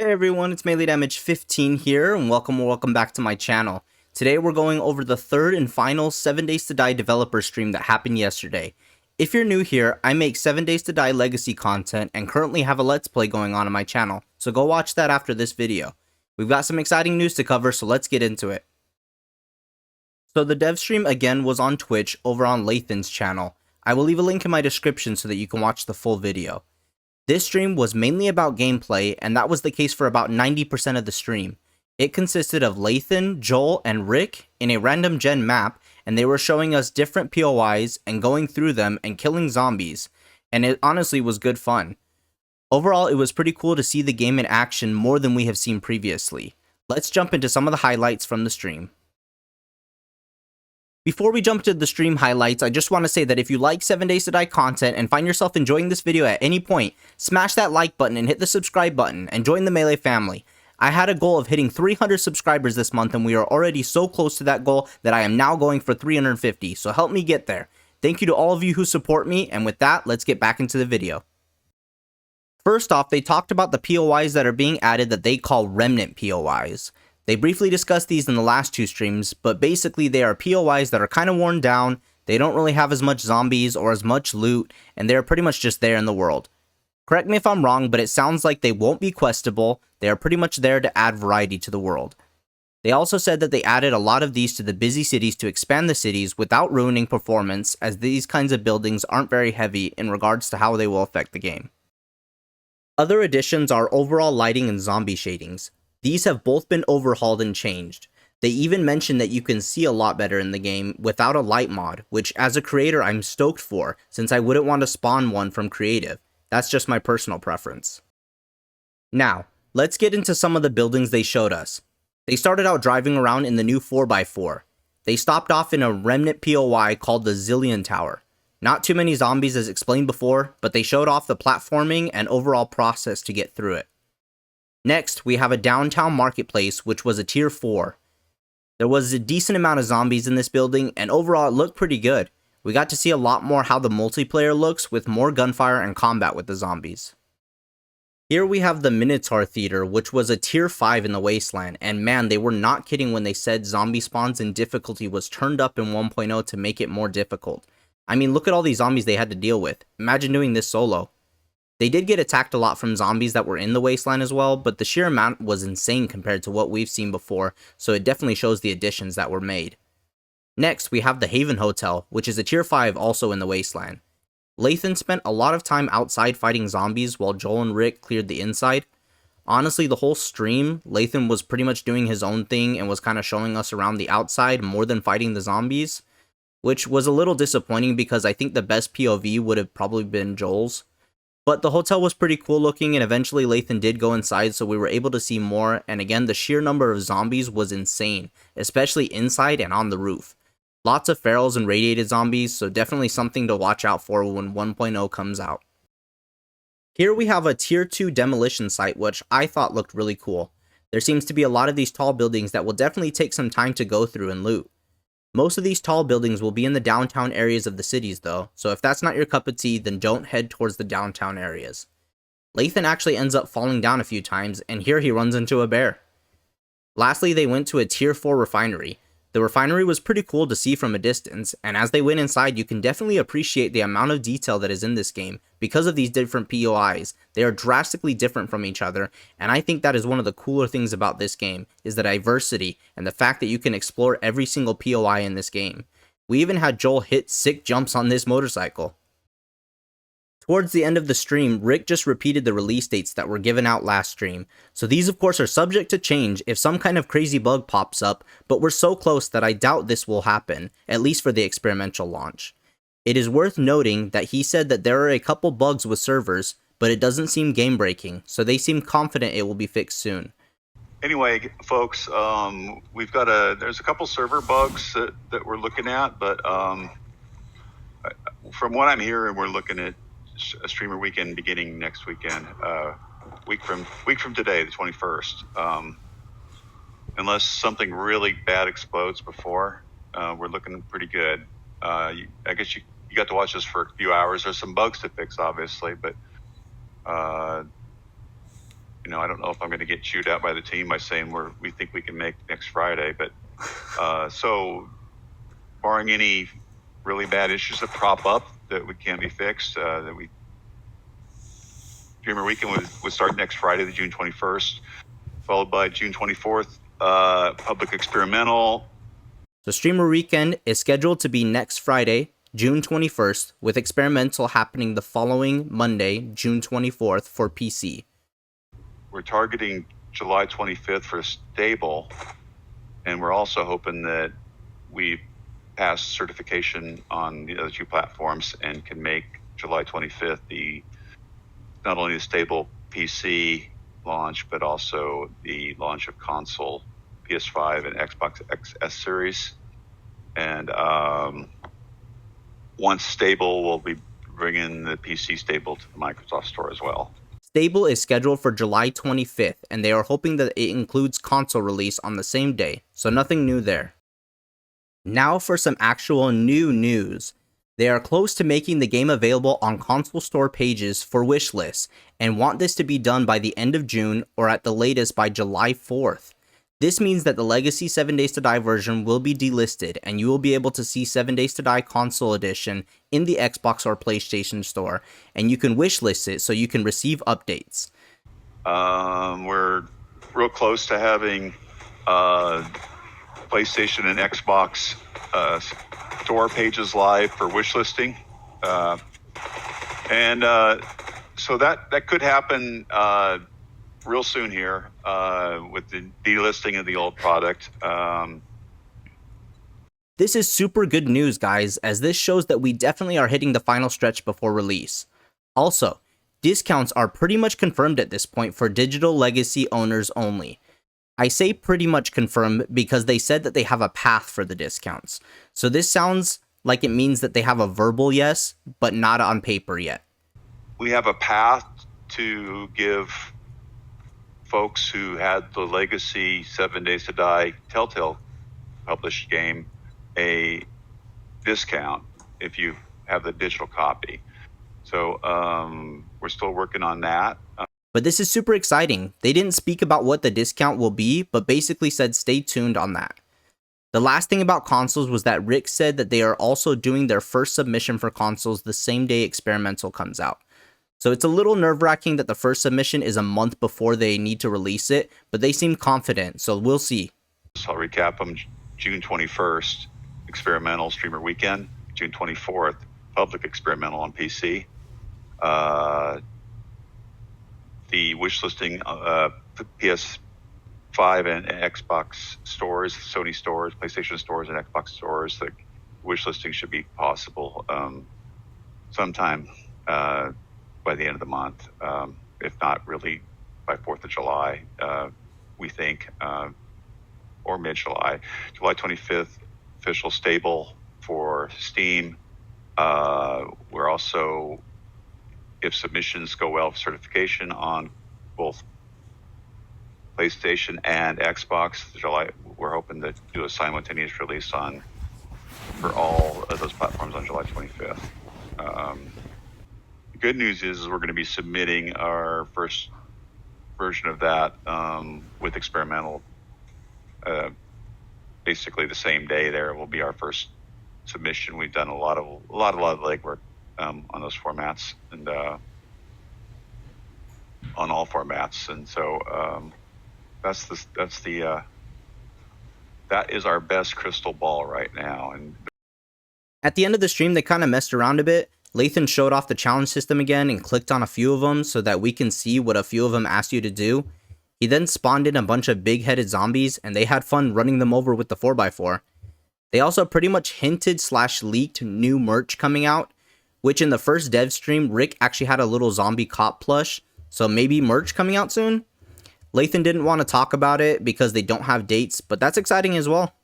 Hey everyone, it's Melee Damage 15 here, and welcome back to my channel. Today we're going over the third and final 7 Days to Die developer stream that happened yesterday. If you're new here, I make 7 Days to Die legacy content and currently have a let's play going on my channel, so go watch that after this video. We've got some exciting news to cover, so let's get into it. So the dev stream again was on Twitch over on Lathan's channel. I will leave a link in my description so that you can watch the full video. This stream was mainly about gameplay, and that was the case for about 90% of the stream. It consisted of Lathan, Joel, and Rick in a random gen map, and they were showing us different POIs and going through them and killing zombies, and it honestly was good fun. Overall, it was pretty cool to see the game in action more than we have seen previously. Let's jump into some of the highlights from the stream. Before we jump to the stream highlights, I just want to say that if you like 7 Days to Die content and find yourself enjoying this video at any point, smash that like button and hit the subscribe button and join the Melee family. I had a goal of hitting 300 subscribers this month, and we are already so close to that goal that I am now going for 350, so help me get there. Thank you to all of you who support me, and with that, let's get back into the video. First off, they talked about the POIs that are being added that they call Remnant POIs. They briefly discussed these in the last two streams, but basically they are POIs that are kind of worn down, they don't really have as much zombies or as much loot, and they are pretty much just there in the world. Correct me if I'm wrong, but it sounds like they won't be questable, they are pretty much there to add variety to the world. They also said that they added a lot of these to the busy cities to expand the cities without ruining performance, as these kinds of buildings aren't very heavy in regards to how they will affect the game. Other additions are overall lighting and zombie shadings. These have both been overhauled and changed. They even mentioned that you can see a lot better in the game without a light mod, which as a creator I'm stoked for, since I wouldn't want to spawn one from creative. That's just my personal preference. Now, let's get into some of the buildings they showed us. They started out driving around in the new 4x4. They stopped off in a Remnant POI called the Zillion Tower. Not too many zombies as explained before, but they showed off the platforming and overall process to get through it. Next, we have a downtown marketplace, which was a tier 4. There was a decent amount of zombies in this building, and overall it looked pretty good. We got to see a lot more how the multiplayer looks with more gunfire and combat with the zombies. Here we have the Minotaur Theater, which was a tier 5 in the Wasteland, and man, they were not kidding when they said zombie spawns and difficulty was turned up in 1.0 to make it more difficult. I mean, look at all these zombies they had to deal with. Imagine doing this solo. They did get attacked a lot from zombies that were in the Wasteland as well, but the sheer amount was insane compared to what we've seen before, so it definitely shows the additions that were made. Next, we have the Haven Hotel, which is a tier 5 also in the Wasteland. Lathan spent a lot of time outside fighting zombies while Joel and Rick cleared the inside. Honestly, the whole stream, Lathan was pretty much doing his own thing and was kind of showing us around the outside more than fighting the zombies, which was a little disappointing because I think the best POV would have probably been Joel's. But the hotel was pretty cool looking, and eventually Lathan did go inside, so we were able to see more, and again, the sheer number of zombies was insane, especially inside and on the roof. Lots of ferals and radiated zombies, so definitely something to watch out for when 1.0 comes out. Here we have a tier 2 demolition site, which I thought looked really cool. There seems to be a lot of these tall buildings that will definitely take some time to go through and loot. Most of these tall buildings will be in the downtown areas of the cities though, so if that's not your cup of tea, then don't head towards the downtown areas. Lathan actually ends up falling down a few times, and here he runs into a bear. Lastly, they went to a tier 4 refinery. The refinery was pretty cool to see from a distance, and as they went inside, you can definitely appreciate the amount of detail that is in this game because of these different POIs. They are drastically different from each other, and I think that is one of the cooler things about this game, is the diversity and the fact that you can explore every single POI in this game. We even had Joel hit sick jumps on this motorcycle. Towards the end of the stream, Rick just repeated the release dates that were given out last stream, so these of course are subject to change if some kind of crazy bug pops up, but we're so close that I doubt this will happen, at least for the experimental launch. It is worth noting that he said that there are a couple bugs with servers, but it doesn't seem game breaking, so they seem confident it will be fixed soon. Anyway, folks, there's a couple server bugs that we're looking at, but from what I'm hearing, we're looking at a streamer weekend beginning next weekend, week from today, the 21st. Unless something really bad explodes before, we're looking pretty good. I guess you got to watch this for a few hours. There's some bugs to fix, obviously, but I don't know if I'm going to get chewed out by the team by saying we think we can make next Friday, but so barring any really bad issues that prop up that we can't be fixed, Dreamer Weekend would start next Friday, the June 21st, followed by June 24th, Public Experimental. So Streamer Weekend is scheduled to be next Friday, June 21st, with Experimental happening the following Monday, June 24th for PC. We're targeting July 25th for Stable, and we're also hoping that we pass certification on the other two platforms and can make July 25th not only the Stable PC launch, but also the launch of console, PS5 and Xbox XS series. And once Stable, we'll be bringing the PC Stable to the Microsoft Store as well. Stable is scheduled for July 25th, and they are hoping that it includes console release on the same day, so nothing new there. Now for some actual new news. They are close to making the game available on console store pages for Wishlist, and want this to be done by the end of June or at the latest by July 4th. This means that the Legacy 7 Days to Die version will be delisted, and you will be able to see 7 Days to Die Console Edition in the Xbox or PlayStation Store, and you can wishlist it so you can receive updates. We're real close to having PlayStation and Xbox store pages live for wishlisting, and so that could happen real soon here with the delisting of the old product. This is super good news, guys, as this shows that we definitely are hitting the final stretch before release. Also, discounts are pretty much confirmed at this point for digital legacy owners only. I say pretty much confirmed because they said that they have a path for the discounts. So this sounds like it means that they have a verbal yes, but not on paper yet. We have a path to give folks who had the Legacy 7 Days to Die Telltale published game a discount if you have the digital copy. So we're still working on that. But this is super exciting. They didn't speak about what the discount will be, but basically said stay tuned on that. The last thing about consoles was that Rick said that they are also doing their first submission for consoles the same day Experimental comes out. So it's a little nerve-wracking that the first submission is a month before they need to release it, but they seem confident, so we'll see. So I'll recap them. June 21st, Experimental Streamer Weekend. June 24th, Public Experimental on PC. The wishlisting PS5 and Xbox stores, Sony stores, PlayStation stores, and Xbox stores. The wishlisting should be possible sometime by the end of the month, if not really by 4th of July, we think, or mid-July. July 25th, official Stable for Steam. We're also, if submissions go well for certification on both PlayStation and Xbox, July, we're hoping to do a simultaneous release for all of those platforms on July 25th. The good news is we're going to be submitting our first version of that with Experimental basically the same day. There will be our first submission. We've done a lot of legwork on those formats and on all formats, and so that is our best crystal ball right now. And at the end of the stream, they kind of messed around a bit. Lathan showed off the challenge system again and clicked on a few of them so that we can see what a few of them asked you to do. He then spawned in a bunch of big-headed zombies, and they had fun running them over with the 4x4. They also pretty much hinted/leaked new merch coming out, which in the first dev stream, Rick actually had a little zombie cop plush, so maybe merch coming out soon? Lathan didn't want to talk about it because they don't have dates, but that's exciting as well.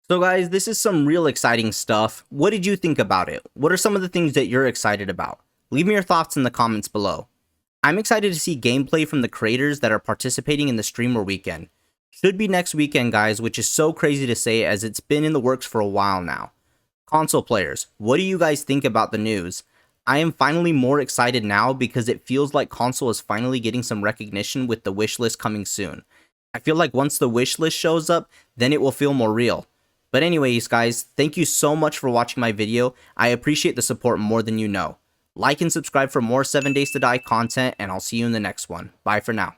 So guys, this is some real exciting stuff. What did you think about it? What are some of the things that you're excited about? Leave me your thoughts in the comments below. I'm excited to see gameplay from the creators that are participating in the Streamer Weekend. Should be next weekend, guys, which is so crazy to say as it's been in the works for a while now. Console players, what do you guys think about the news? I am finally more excited now because it feels like console is finally getting some recognition with the wishlist coming soon. I feel like once the wishlist shows up, then it will feel more real. But anyways, guys, thank you so much for watching my video. I appreciate the support more than you know. Like and subscribe for more 7 Days to Die content, and I'll see you in the next one. Bye for now.